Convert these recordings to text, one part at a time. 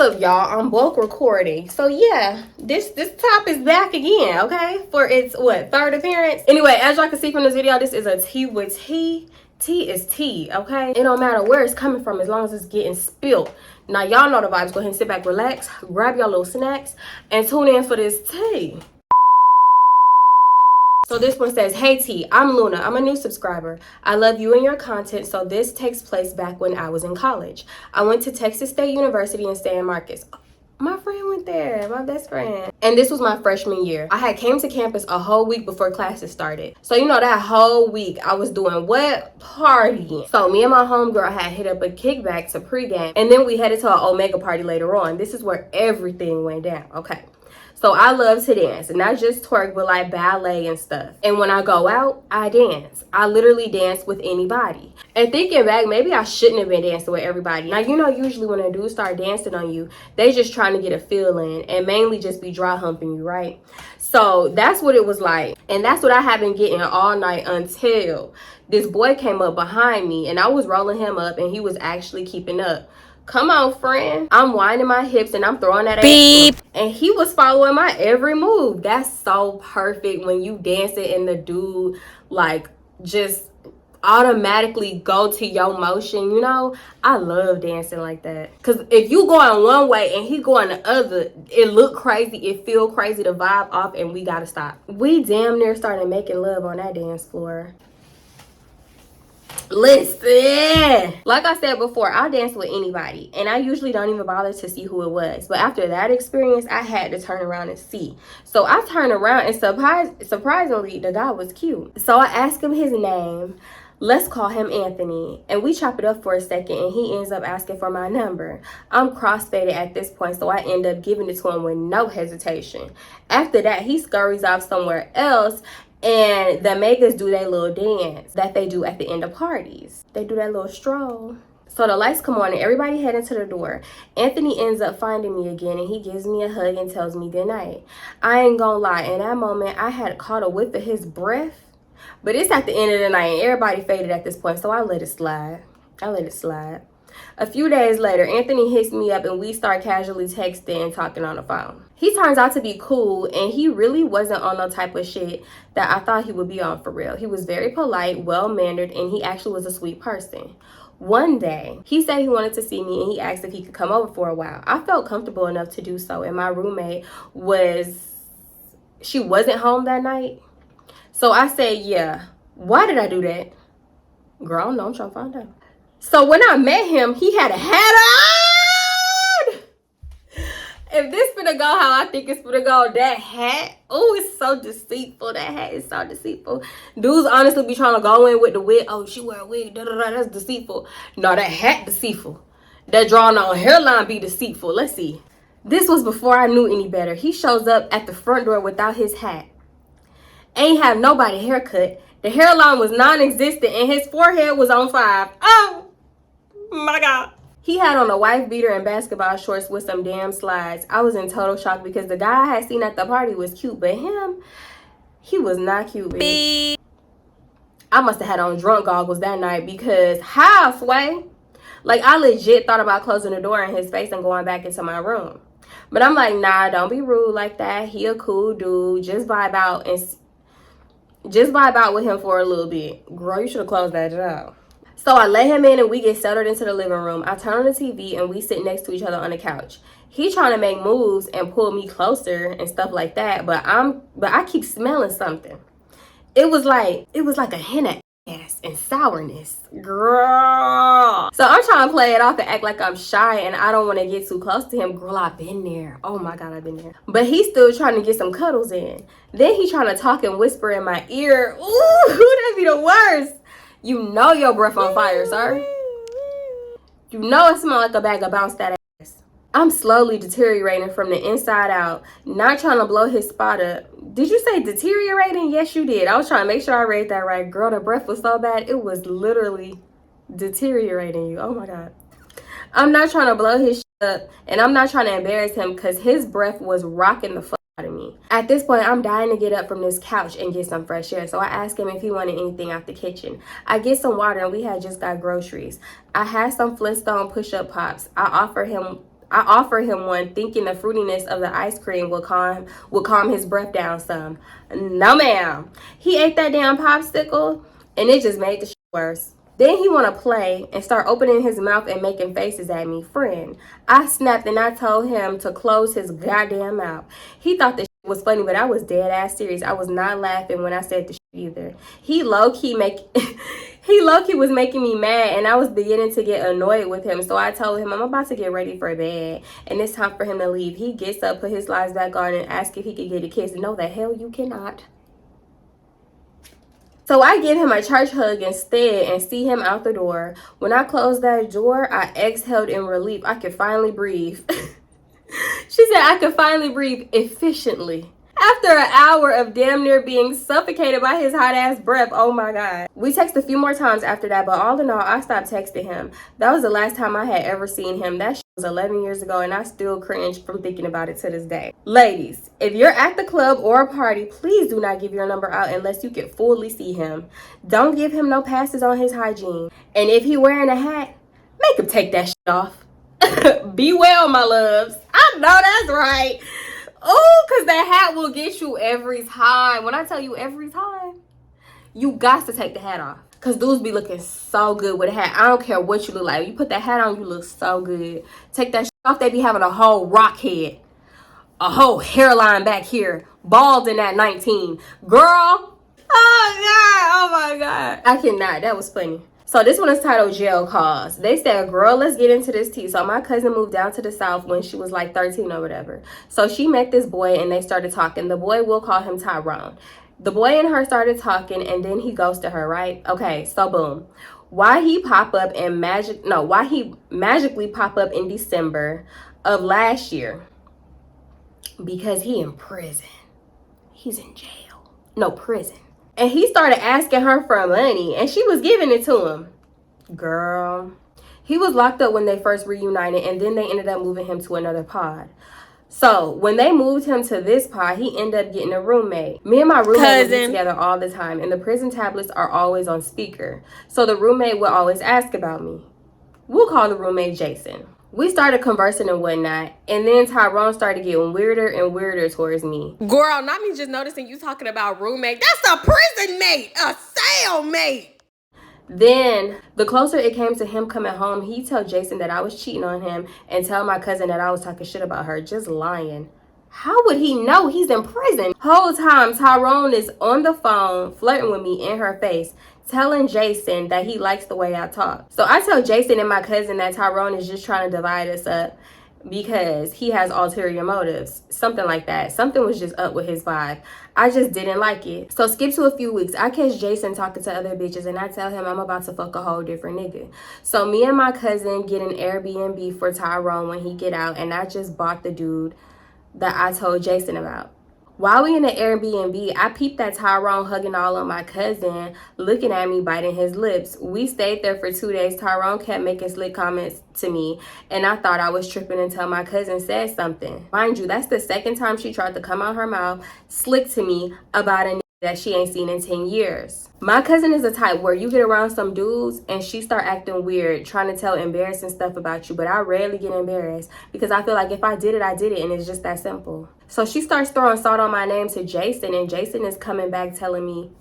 up, y'all? I'm bulk recording. So yeah, this top is back again, okay? For its third appearance. Anyway, as y'all can see from this video, this is a tea with tea. Tea is tea, okay? It don't matter where it's coming from as long as it's getting spilled. Now y'all know the vibes. Go ahead and sit back, relax, grab y'all little snacks, and tune in for this tea. So this one says, "Hey T, I'm Luna. I'm a new subscriber. I love you and your content. So this takes place back when I was in college. I went to Texas State University in San Marcos. My friend went there, my best friend. And this was my freshman year. I had came to campus a whole week before classes started. So you know that whole week I was doing what? Partying. So me and my homegirl had hit up a kickback to pregame. And then we headed to an Omega party later on. This is where everything went down, okay? So I love to dance, and not just twerk, but like ballet and stuff. And when I go out, I dance. I literally dance with anybody. And thinking back, maybe I shouldn't have been dancing with everybody. Now, you know, usually when a dude start dancing on you, they just trying to get a feel in and mainly just be dry humping you, right? So that's what it was like. And that's what I have been getting all night until this boy came up behind me, and I was rolling him up, and he was actually keeping up. Come on, friend. I'm winding my hips and I'm throwing that ass. And he was following my every move. That's so perfect when you dancing and the dude like just automatically go to your motion, you know? I love dancing like that. Because if you going one way and he going the other, it look crazy, it feel crazy to vibe off, and we gotta stop. We damn near started making love on that dance floor. Listen, like I said before, I'll dance with anybody, and I usually don't even bother to see who it was. But after that experience, I had to turn around and see. So I turned around, and surprisingly, the guy was cute. So I asked him his name. Let's call him Anthony. And we chop it up for a second, and he ends up asking for my number. I'm crossfaded at this point, so I end up giving it to him with no hesitation. After that, he scurries off somewhere else, and the Megas do their little dance that they do at the end of parties. They do that little stroll. So the lights come on and everybody head into the door. Anthony ends up finding me again, and he gives me a hug and tells me good night. I ain't gonna lie, in that moment, I had caught a whiff of his breath. But it's at the end of the night and everybody faded at this point, so I let it slide. A few days later, Anthony hits me up and we start casually texting and talking on the phone. He turns out to be cool, and he really wasn't on no type of shit that I thought he would be on for real. He was very polite, well-mannered, and he actually was a sweet person. One day, he said he wanted to see me, and he asked if he could come over for a while. I felt comfortable enough to do so, and my roommate she wasn't home that night. So I said, yeah. Why did I do that? Girl, I don't know, I'm trying to find out. So when I met him, he had a hat on. If this finna go how I think it's finna go, that hat, oh, it's so deceitful. That hat is so deceitful. Dudes honestly be trying to go in with the wig. Oh, she wear a wig, that's deceitful. No, that hat deceitful. That drawn on hairline be deceitful. Let's see. This was before I knew any better. He shows up at the front door without his hat. Ain't have nobody haircut. The hairline was non-existent, and his forehead was on 5. Oh my God. He had on a wife beater and basketball shorts with some damn slides. I was in total shock because the guy I had seen at the party was cute, but him, he was not cute, bitch. I must have had on drunk goggles that night because halfway, like I legit thought about closing the door in his face and going back into my room. But I'm like, nah, don't be rude like that. He a cool dude. Just vibe out with him for a little bit. Girl, you should have closed that out. So I let him in and we get settled into the living room. I turn on the TV and we sit next to each other on the couch. He trying to make moves and pull me closer and stuff like that, but I keep smelling something. It was like a hint of ass and sourness. Girl. So I'm trying to play it off and act like I'm shy and I don't want to get too close to him. Girl, I've been there. Oh my God, I've been there. But he's still trying to get some cuddles in. Then he trying to talk and whisper in my ear. Ooh, that be the worst. You know your breath on fire, sir. You know it smells like a bag of bounce that ass. I'm slowly deteriorating from the inside out, not trying to blow his spot up. Did you say deteriorating? Yes, you did. I was trying to make sure I read that right. Girl, the breath was so bad. It was literally deteriorating you. Oh my God. I'm not trying to blow his shit up, and I'm not trying to embarrass him because his breath was rocking the fuck out of me. At this point, I'm dying to get up from this couch and get some fresh air. So I asked him if he wanted anything out the kitchen. I get some water and we had just got groceries. I had some Flintstone push-up pops. I offer him I offered him one thinking the fruitiness of the ice cream would calm his breath down some. No ma'am. He ate that damn popsicle and it just made the shit worse. Then he want to play and start opening his mouth and making faces at me. Friend, I snapped and I told him to close his goddamn mouth. He thought the shit was funny, but I was dead ass serious. I was not laughing when I said the shit either. He low key was making me mad, and I was beginning to get annoyed with him. So I told him I'm about to get ready for bed and it's time for him to leave. He gets up, put his slides back on, and asks if he could get a kiss. No, the hell you cannot. So I give him a church hug instead and see him out the door. When I closed that door, I exhaled in relief. I could finally breathe. She said I could finally breathe efficiently. After an hour of damn near being suffocated by his hot ass breath, oh my God. We texted a few more times after that, but all in all, I stopped texting him. That was the last time I had ever seen him. That shit was 11 years ago, and I still cringe from thinking about it to this day. Ladies, if you're at the club or a party, please do not give your number out unless you can fully see him. Don't give him no passes on his hygiene. And if he wearing a hat, make him take that shit off. Be well, my loves. I know that's right. Oh, because that hat will get you every time. When I tell you every time, you got to take the hat off. Because dudes be looking so good with a hat. I don't care what you look like. You put that hat on, you look so good. Take that off, they be having a whole rock head. A whole hairline back here. Bald in that 19. Girl. Oh, God. Oh, my God. I cannot. That was funny. So this one is titled Jail Calls. They said, girl, let's get into this tea. So my cousin moved down to the South when she was like 13 or whatever. So she met this boy and they started talking. The boy, we'll call him Tyrone. The boy and her started talking and then he ghosted her, right? Okay, so boom. Why he magically pop up in December of last year? Because he in prison. He's in jail. No, prison. And he started asking her for money, and she was giving it to him. Girl. He was locked up when they first reunited, and then they ended up moving him to another pod. So, when they moved him to this pod, he ended up getting a roommate. Me and my roommate would be together all the time, and the prison tablets are always on speaker. So, the roommate would always ask about me. We'll call the roommate Jason. We started conversing and whatnot, and then Tyrone started getting weirder and weirder towards me. Girl, not me just noticing you talking about roommate. That's a prison mate, a cellmate. Then, the closer it came to him coming home, he'd tell Jason that I was cheating on him and tell my cousin that I was talking shit about her, just lying. How would he know? He's in prison. Whole time, Tyrone is on the phone flirting with me in her face, telling Jason that he likes the way I talk. So I tell Jason and my cousin that Tyrone is just trying to divide us up because he has ulterior motives. Something like that. Something was just up with his vibe. I just didn't like it. So skip to a few weeks. I catch Jason talking to other bitches and I tell him I'm about to fuck a whole different nigga. So me and my cousin get an Airbnb for Tyrone when he get out, and I just bought the dude that I told Jason about. While we in the Airbnb, I peeped that Tyrone hugging all of my cousin, looking at me, biting his lips. We stayed there for 2 days. Tyrone kept making slick comments to me, and I thought I was tripping until my cousin said something. Mind you, that's the second time she tried to come out her mouth slick to me about a that she ain't seen in 10 years. My cousin is the type where you get around some dudes and she start acting weird, trying to tell embarrassing stuff about you, but I rarely get embarrassed because I feel like if I did it, I did it, and it's just that simple. So she starts throwing salt on my name to Jason, and Jason is coming back telling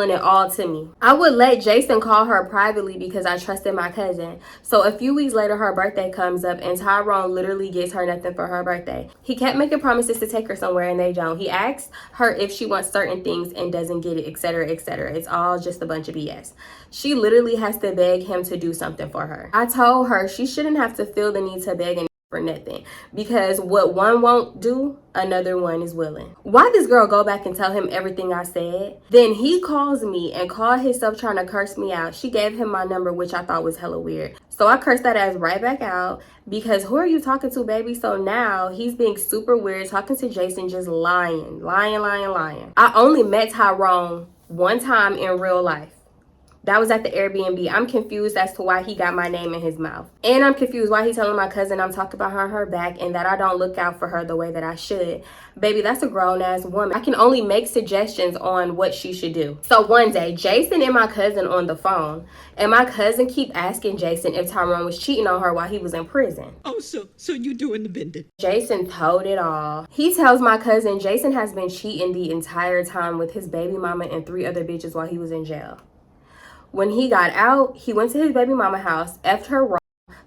it all to me. I would let Jason call her privately because I trusted my cousin. So a few weeks later, her birthday comes up and Tyrone literally gets her nothing for her birthday. He kept making promises to take her somewhere and they don't. He asks her if she wants certain things and doesn't get it, etc., etc. It's all just a bunch of BS. She literally has to beg him to do something for her. I told her she shouldn't have to feel the need to beg for nothing, because what one won't do, another one is willing. Why this girl go back and tell him everything I said? Then he calls me and called himself trying to curse me out. She gave him my number, which I thought was hella weird. So I cursed that ass right back out because who are you talking to, baby? So now he's being super weird, talking to Jason, just lying. I only met Tyrone one time in real life. That was at the Airbnb. I'm confused as to why he got my name in his mouth. And I'm confused why he's telling my cousin I'm talking about her back and that I don't look out for her the way that I should. Baby, that's a grown-ass woman. I can only make suggestions on what she should do. So one day, Jason and my cousin on the phone, and my cousin keep asking Jason if Tyrone was cheating on her while he was in prison. Oh, so you doing the bending? Jason told it all. He tells my cousin Jason has been cheating the entire time with his baby mama and 3 other bitches while he was in jail. When he got out, he went to his baby mama house, effed her raw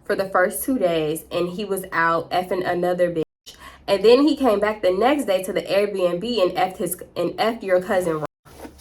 for the first 2 days, and he was out effing another bitch. And then he came back the next day to the Airbnb and effed your cousin raw.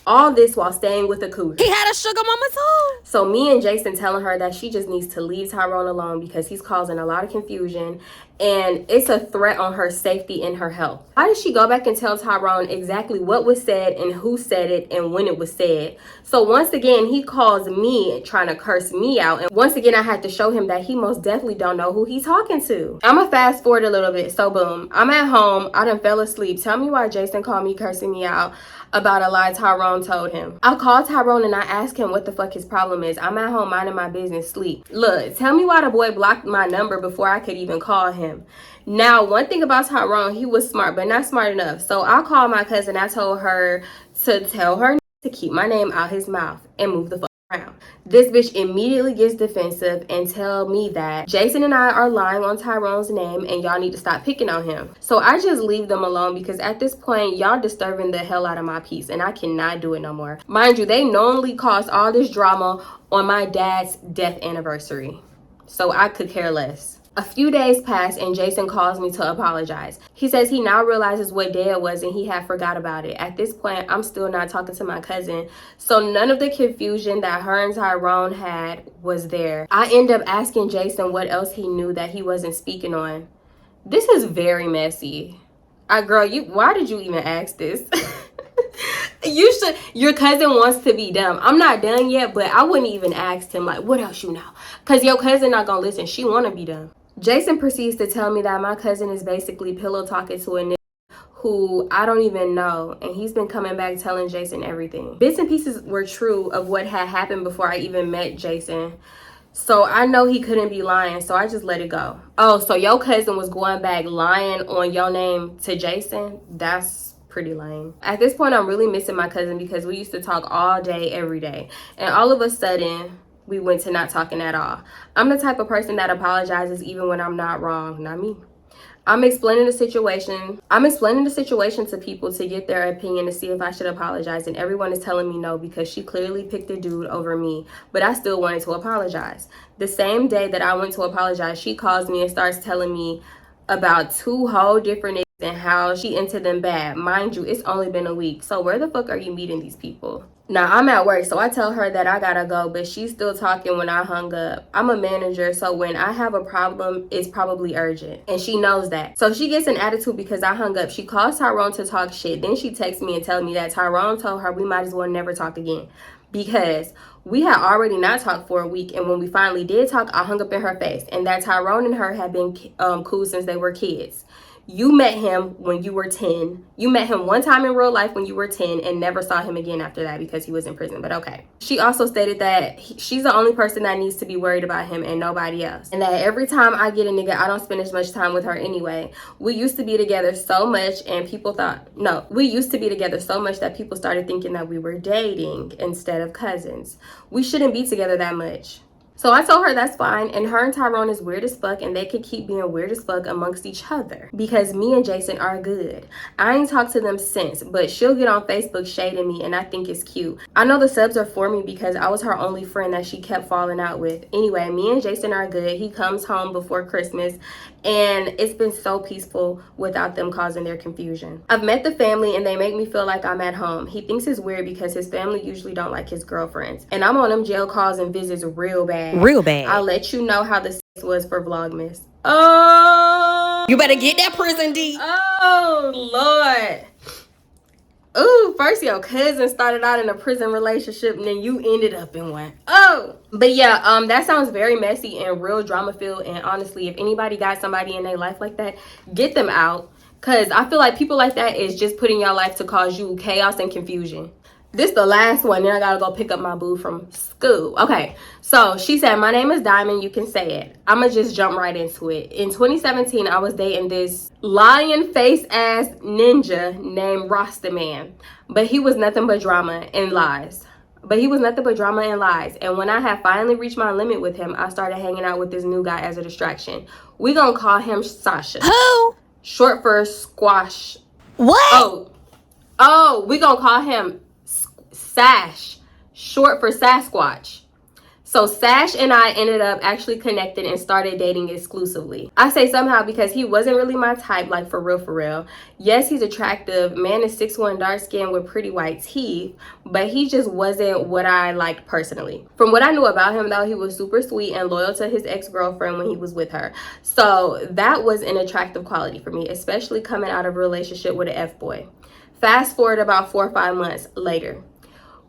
All this while staying with a cougar. He had a sugar mama too. So me and Jason telling her that she just needs to leave Tyrone alone because he's causing a lot of confusion and it's a threat on her safety and her health. Why did she go back and tell Tyrone exactly what was said and who said it and when it was said? So once again, he calls me trying to curse me out. And once again, I had to show him that he most definitely don't know who he's talking to. I'm gonna fast forward a little bit. So boom, I'm at home. I done fell asleep. Tell me why Jason called me cursing me out about a lie Tyrone told him. I called Tyrone and I asked him what the fuck his problem is. I'm at home minding my business, sleep. Look, tell me why the boy blocked my number before I could even call him. Now, one thing about Tyrone, he was smart, but not smart enough. So I called my cousin. I told her to tell her to keep my name out his mouth and move the fuck around. This bitch immediately gets defensive and tell me that Jason and I are lying on Tyrone's name and y'all need to stop picking on him. So I just leave them alone because at this point, y'all disturbing the hell out of my peace and I cannot do it no more. Mind you, they knowingly caused all this drama on my dad's death anniversary. So I could care less. A few days pass and Jason calls me to apologize. He says he now realizes what day it was and he had forgot about it. At this point, I'm still not talking to my cousin. So none of the confusion that her and Tyrone had was there. I end up asking Jason what else he knew that he wasn't speaking on. This is very messy. Girl, why did you even ask this? You should. Your cousin wants to be dumb. I'm not done yet, but I wouldn't even ask him like, what else you know? Because your cousin not gonna listen. She want to be dumb. Jason proceeds to tell me that my cousin is basically pillow talking to a nigga who I don't even know, and he's been coming back telling Jason everything. Bits and pieces were true of what had happened before I even met Jason. So I know he couldn't be lying, so I just let it go. Oh, so your cousin was going back lying on your name to Jason? That's pretty lame. At this point, I'm really missing my cousin because we used to talk all day, every day. And all of a sudden, we went to not talking at all. I'm the type of person that apologizes even when I'm not wrong. Not me. I'm explaining the situation to people to get their opinion to see if I should apologize, and everyone is telling me no because she clearly picked a dude over me, but I still wanted to apologize. The same day that I went to apologize, she calls me and starts telling me about 2 whole different niggas and how she into them bad. Mind you, it's only been a week, so where the fuck are you meeting these people? Now, I'm at work, so I tell her that I gotta go, but she's still talking when I hung up. I'm a manager, so when I have a problem, it's probably urgent, and she knows that. So she gets an attitude because I hung up. She calls Tyrone to talk shit. Then she texts me and tells me that Tyrone told her we might as well never talk again because we had already not talked for a week, and when we finally did talk, I hung up in her face, and that Tyrone and her had been cool since they were kids. You met him when you were 10. You met him one time in real life when you were 10 and never saw him again after that because he was in prison, but okay. She also stated that she's the only person that needs to be worried about him and nobody else. And that every time I get a nigga, I don't spend as much time with her anyway. We used to be together so much and we used to be together so much that people started thinking that we were dating instead of cousins. We shouldn't be together that much. So I told her that's fine, and her and Tyrone is weird as fuck, and they could keep being weird as fuck amongst each other because me and Jason are good. I ain't talked to them since, but she'll get on Facebook shading me, and I think it's cute. I know the subs are for me because I was her only friend that she kept falling out with. Anyway, me and Jason are good. He comes home before Christmas, and it's been so peaceful without them causing their confusion. I've met the family, and they make me feel like I'm at home. He thinks it's weird because his family usually don't like his girlfriends, and I'm on them jail calls and visits real bad. I'll let you know how the sex was for Vlogmas. Oh, You better get that prison D. Oh Lord. Ooh, first your cousin started out in a prison relationship and then you ended up in one. Oh, but yeah, that sounds very messy and real drama filled. And honestly, if anybody got somebody in their life like that, get them out. Cause I feel like people like that is just putting your life to cause you chaos and confusion. This the last one, then I gotta go pick up my boo from school. Okay, so she said, my name is Diamond, you can say it. I'ma just jump right into it. In 2017, I was dating this lion face ass ninja named Rastaman, but he was nothing but drama and lies. And when I had finally reached my limit with him, I started hanging out with this new guy as a distraction. We gonna call him Sasha. Who? Short for squash. What? We gonna call him Sash, short for Sasquatch. So Sash and I ended up actually connecting and started dating exclusively. I say somehow because he wasn't really my type, like for real, for real. Yes, he's attractive. Man is 6'1", dark skin with pretty white teeth, but he just wasn't what I liked personally. From what I knew about him though, he was super sweet and loyal to his ex-girlfriend when he was with her. So that was an attractive quality for me, especially coming out of a relationship with an F-boy. Fast forward about 4 or 5 months later.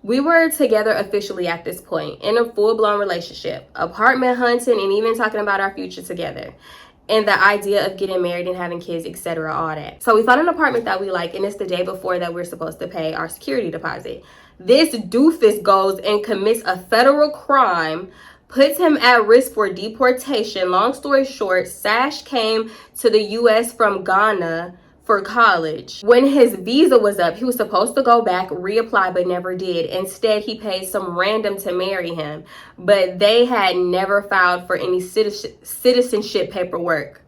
We were together officially at this point, in a full-blown relationship, apartment hunting, and even talking about our future together. And the idea of getting married and having kids, etc., all that. So we found an apartment that we like, and it's the day before that we're supposed to pay our security deposit. This doofus goes and commits a federal crime, puts him at risk for deportation. Long story short, Sash came to the U.S. from Ghana for college. When his visa was up, he was supposed to go back, reapply, but never did. Instead, he paid some random to marry him, but they had never filed for any citizenship paperwork.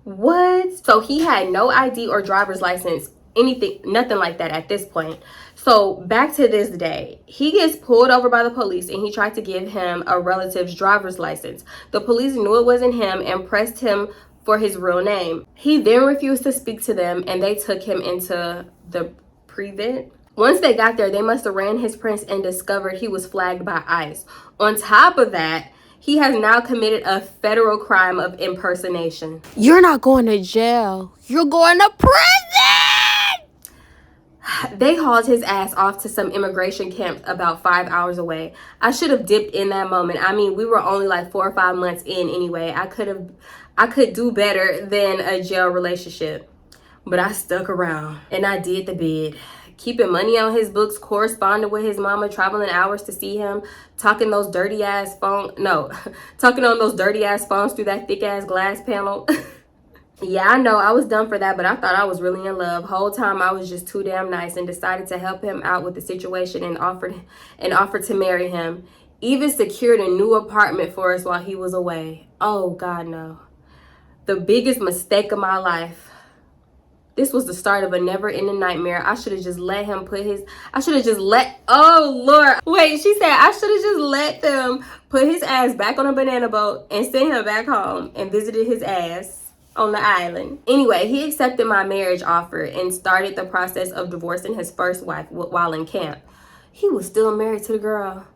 What? So he had no ID or driver's license, anything, nothing like that at this point. So back to this day, he gets pulled over by the police and he tried to give him a relative's driver's license. The police knew it wasn't him and pressed him for his real name. He then refused to speak to them and they took him into the prevent. Once they got there, they must have ran his prints and discovered he was flagged by ICE. On top of that, he has now committed a federal crime of impersonation. You're not going to jail. You're going to prison! They hauled his ass off to some immigration camp about 5 hours away. I should have dipped in that moment. I mean, we were only like 4 or 5 months in anyway. I could do better than a jail relationship. But I stuck around and I did the bid. Keeping money on his books, corresponding with his mama, traveling hours to see him, talking on those dirty ass phones through that thick ass glass panel. Yeah, I know I was done for that, but I thought I was really in love. Whole time I was just too damn nice and decided to help him out with the situation and offered to marry him. Even secured a new apartment for us while he was away. Oh God, no. The biggest mistake of my life. This was the start of a never-ending nightmare. I should have just let him oh Lord. Wait, she said I should have just let them put his ass back on a banana boat and send him back home and visited his ass on the island. Anyway, he accepted my marriage offer and started the process of divorcing his first wife while in camp. He was still married to the girl.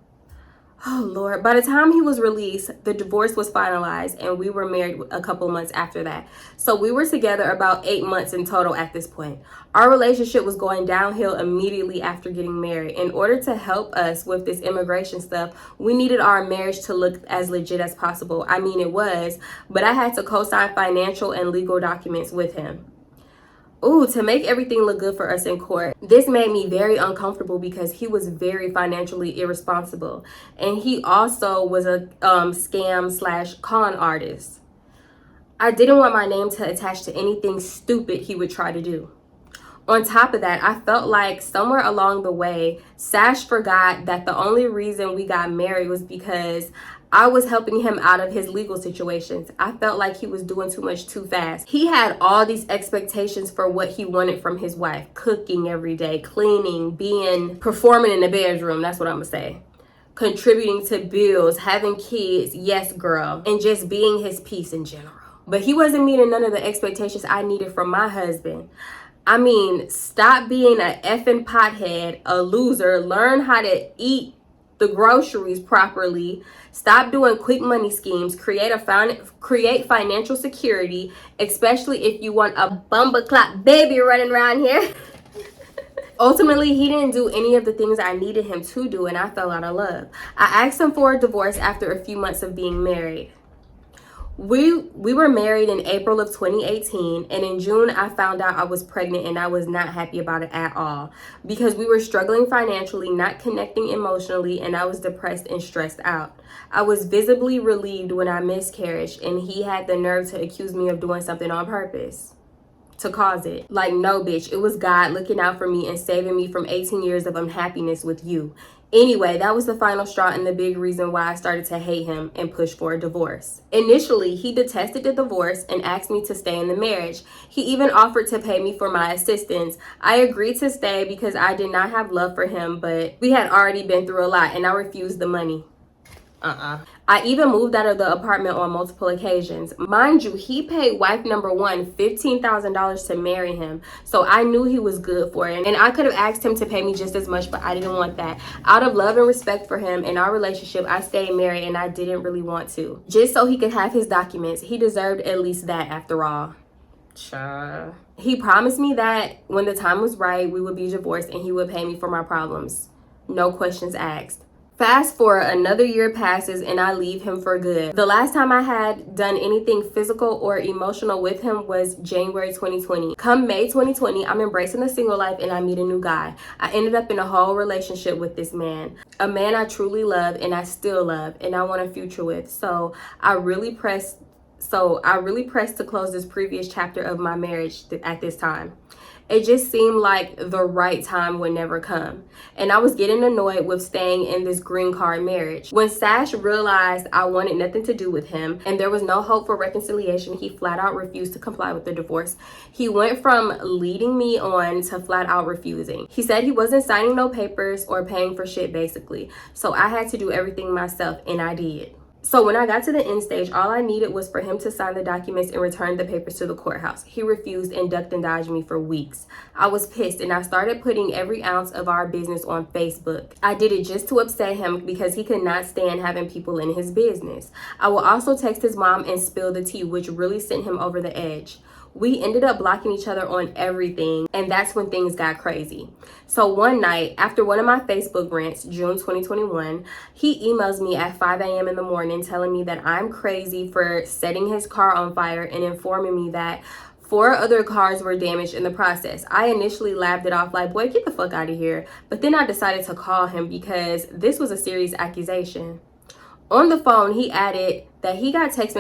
Oh Lord. By the time he was released, the divorce was finalized and we were married a couple months after that. So we were together about 8 months in total at this point. Our relationship was going downhill immediately after getting married. In order to help us with this immigration stuff, we needed our marriage to look as legit as possible. I mean, it was, but I had to co-sign financial and legal documents with him. Ooh, to make everything look good for us in court. This made me very uncomfortable because he was very financially irresponsible. And he also was a scam/con artist. I didn't want my name to attach to anything stupid he would try to do. On top of that, I felt like somewhere along the way, Sash forgot that the only reason we got married was because I was helping him out of his legal situations. I felt like he was doing too much too fast. He had all these expectations for what he wanted from his wife. Cooking every day, cleaning, performing in the bedroom. That's what I'm gonna say. Contributing to bills, having kids, yes girl, and just being his piece in general. But he wasn't meeting none of the expectations I needed from my husband. I mean, stop being a effing pothead, a loser, learn how to eat the groceries properly, stop doing quick money schemes, create financial security, especially if you want a bumbleclap baby running around here. Ultimately, he didn't do any of the things I needed him to do, and I fell out of love. I asked him for a divorce after a few months of being married. We were married in April of 2018, and in June I found out I was pregnant, and I was not happy about it at all because we were struggling financially, not connecting emotionally, and I was depressed and stressed out. I was visibly relieved when I miscarried, and he had the nerve to accuse me of doing something on purpose to cause it. Like, no, bitch, it was God looking out for me and saving me from 18 years of unhappiness with you. Anyway, that was the final straw and the big reason why I started to hate him and push for a divorce. Initially, he detested the divorce and asked me to stay in the marriage. He even offered to pay me for my assistance. I agreed to stay because I did not have love for him, but we had already been through a lot and I refused the money. I even moved out of the apartment on multiple occasions. Mind you, he paid wife number one $15,000 to marry him. So I knew he was good for it. And I could have asked him to pay me just as much, but I didn't want that. Out of love and respect for him and our relationship, I stayed married and I didn't really want to. Just so he could have his documents. He deserved at least that after all. Sure. He promised me that when the time was right, we would be divorced and he would pay me for my problems. No questions asked. Fast forward, another year passes and I leave him for good. The last time I had done anything physical or emotional with him was January 2020. Come May 2020, I'm embracing the single life and I meet a new guy. I ended up in a whole relationship with this man. A man I truly love and I still love and I want a future with. So I really pressed to close this previous chapter of my marriage at this time. It just seemed like the right time would never come. And I was getting annoyed with staying in this green card marriage. When Sash realized I wanted nothing to do with him and there was no hope for reconciliation, he flat out refused to comply with the divorce. He went from leading me on to flat out refusing. He said he wasn't signing no papers or paying for shit basically. So I had to do everything myself and I did. So when I got to the end stage, all I needed was for him to sign the documents and return the papers to the courthouse. He refused and ducked and dodged me for weeks. I was pissed and I started putting every ounce of our business on Facebook. I did it just to upset him because he could not stand having people in his business. I will also text his mom and spill the tea, which really sent him over the edge. We ended up blocking each other on everything, and that's when things got crazy. So one night, after one of my Facebook rants, June 2021, he emails me at 5 a.m. in the morning telling me that I'm crazy for setting his car on fire and informing me that 4 other cars were damaged in the process. I initially laughed it off like, boy, get the fuck out of here. But then I decided to call him because this was a serious accusation. On the phone, he added that he got text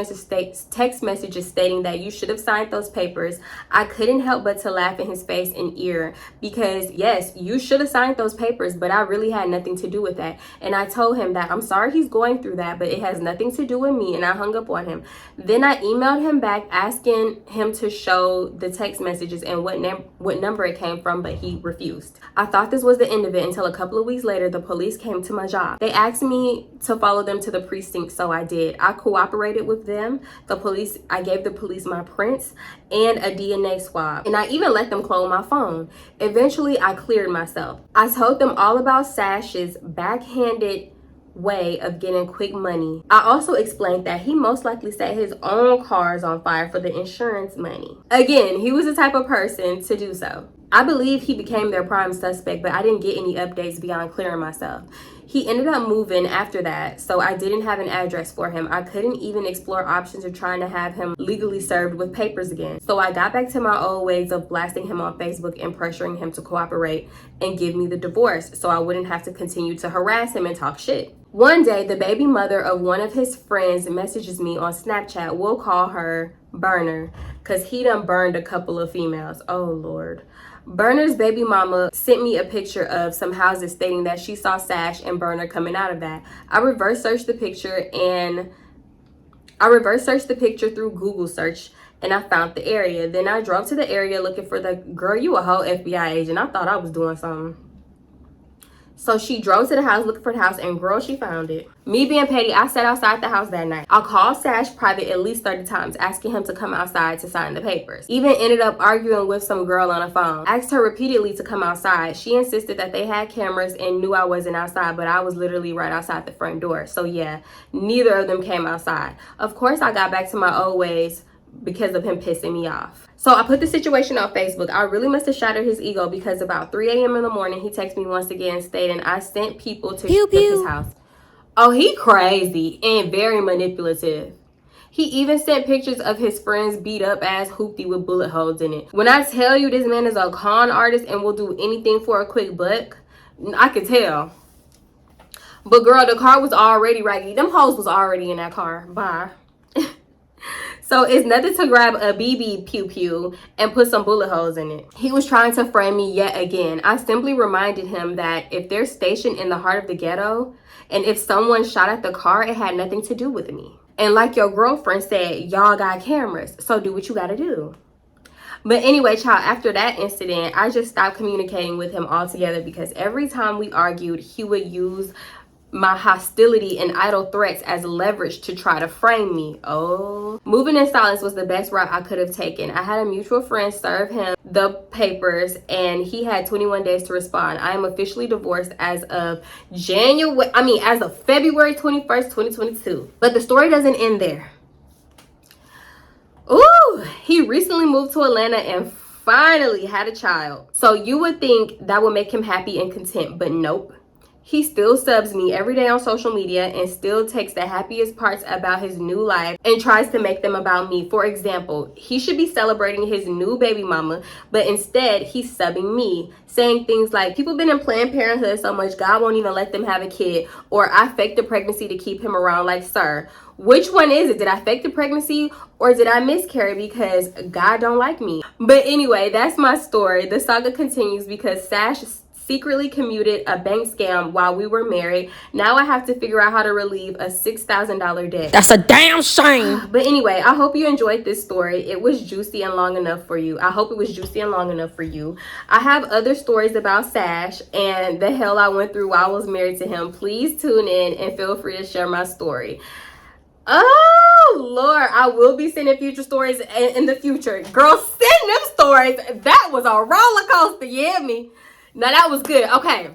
messages stating that you should have signed those papers. I couldn't help but to laugh in his face and ear because yes, you should have signed those papers, but I really had nothing to do with that. And I told him that I'm sorry he's going through that, but it has nothing to do with me, and I hung up on him. Then I emailed him back asking him to show the text messages and what number it came from, but he refused. I thought this was the end of it until a couple of weeks later, the police came to my job. They asked me to follow them to the precinct, so I did. I cooperated with them. I gave the police my prints and a DNA swab, and I even let them clone my phone. Eventually, I cleared myself. I told them all about Sash's backhanded way of getting quick money. I also explained that he most likely set his own cars on fire for the insurance money. Again, he was the type of person to do so. I believe he became their prime suspect, but I didn't get any updates beyond clearing myself. He ended up moving after that, so I didn't have an address for him. I couldn't even explore options of trying to have him legally served with papers again. So I got back to my old ways of blasting him on Facebook and pressuring him to cooperate and give me the divorce so I wouldn't have to continue to harass him and talk shit. One day, the baby mother of one of his friends messages me on Snapchat. We'll call her Burner, because he done burned a couple of females. Oh, Lord. Burner's baby mama sent me a picture of some houses stating that she saw Sash and Burner coming out of that. I reverse searched the picture through Google search and I found the area. Then I drove to the area looking for the girl. You a whole FBI agent. I thought I was doing something. So she drove to the house looking for the house, and girl, she found it. Me being petty, I sat outside the house that night. I called Sash private at least 30 times, asking him to come outside to sign the papers. Even ended up arguing with some girl on the phone. Asked her repeatedly to come outside. She insisted that they had cameras and knew I wasn't outside, but I was literally right outside the front door. So yeah, neither of them came outside. Of course, I got back to my old ways because of him pissing me off. So I put the situation on Facebook. I really must have shattered his ego because about 3 a.m. in the morning, he texted me once again stating I sent people to his house. Oh, he crazy and very manipulative. He even sent pictures of his friend's beat up ass hoopty with bullet holes in it. When I tell you this man is a con artist and will do anything for a quick buck, I could tell. But girl, the car was already raggedy. Them hoes was already in that car. Bye. So it's nothing to grab a BB pew pew and put some bullet holes in it. He was trying to frame me yet again. I simply reminded him that if they're stationed in the heart of the ghetto, and if someone shot at the car, it had nothing to do with me. And like your girlfriend said, y'all got cameras, so do what you gotta do. But anyway, child, after that incident, I just stopped communicating with him altogether because every time we argued, he would use my hostility and idle threats as leverage to try to frame me. Oh, moving in silence was the best route I could have taken. I had a mutual friend serve him the papers and he had 21 days to respond. I am officially divorced as of February 21st, 2022. But the story doesn't end there. Ooh, he recently moved to Atlanta and finally had a child. So you would think that would make him happy and content, but nope. He still subs me every day on social media and still takes the happiest parts about his new life and tries to make them about me. For example, he should be celebrating his new baby mama, but instead he's subbing me, saying things like, people been in Planned Parenthood so much, God won't even let them have a kid, or I faked a pregnancy to keep him around. Like, sir, which one is it? Did I fake the pregnancy or did I miscarry because God don't like me? But anyway, that's my story. The saga continues because Sash secretly commuted a bank scam while we were married. Now I have to figure out how to relieve a $6,000 debt. That's a damn shame. But anyway, I hope you enjoyed this story. It was juicy and long enough for you. I hope it was juicy and long enough for you. I have other stories about Sash and the hell I went through while I was married to him. Please tune in and feel free to share my story. Oh Lord, I will be sending future stories in the future. Girl, send them stories. That was a roller coaster, you hear me? Now that was good. Okay,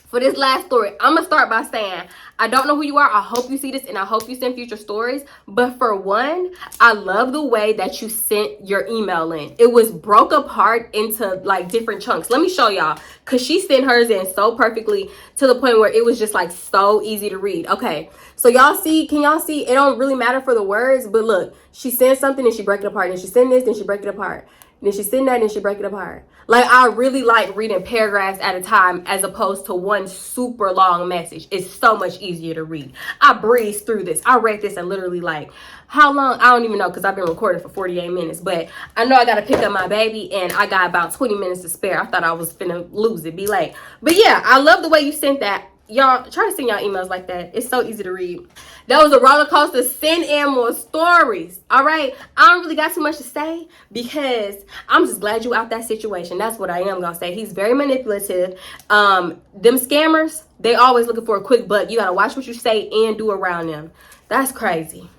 for this last story, I'm gonna start by saying I don't know who you are. I hope you see this and I hope you send future stories. But for one, I love the way that you sent your email in. It was broke apart into like different chunks. Let me show y'all, because she sent hers in so perfectly to the point where it was just like so easy to read. Okay, so y'all see, can y'all see? It don't really matter for the words, but look, she sends something and she break it apart. And she send this, then she break it apart. Then she send that and she break it apart. Like, I really like reading paragraphs at a time as opposed to one super long message. It's so much easier to read. I breezed through this. I read this in literally like, how long? I don't even know because I've been recording for 48 minutes. But I know I got to pick up my baby and I got about 20 minutes to spare. I thought I was finna lose it, be late. But yeah, I love the way you sent that. Y'all, try to send y'all emails like that. It's so easy to read. That was a roller coaster. Send in more stories. All right. I don't really got too much to say because I'm just glad you out that situation. That's what I am gonna say. He's very manipulative. Them scammers, they always looking for a quick buck. You gotta watch what you say and do around them. That's crazy.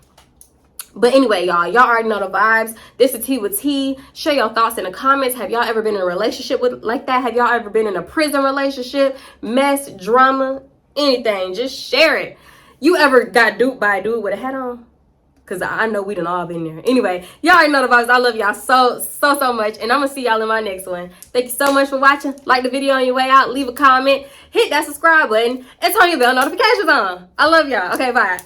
But anyway, y'all already know the vibes. This is Tea with T. Share your thoughts in the comments. Have y'all ever been in a relationship with like that? Have y'all ever been in a prison relationship? Mess, drama, anything. Just share it. You ever got duped by a dude with a hat on? Because I know we done all been there. Anyway, y'all already know the vibes. I love y'all so much. And I'm going to see y'all in my next one. Thank you so much for watching. Like the video on your way out. Leave a comment. Hit that subscribe button. And turn your bell notifications on. I love y'all. Okay, bye.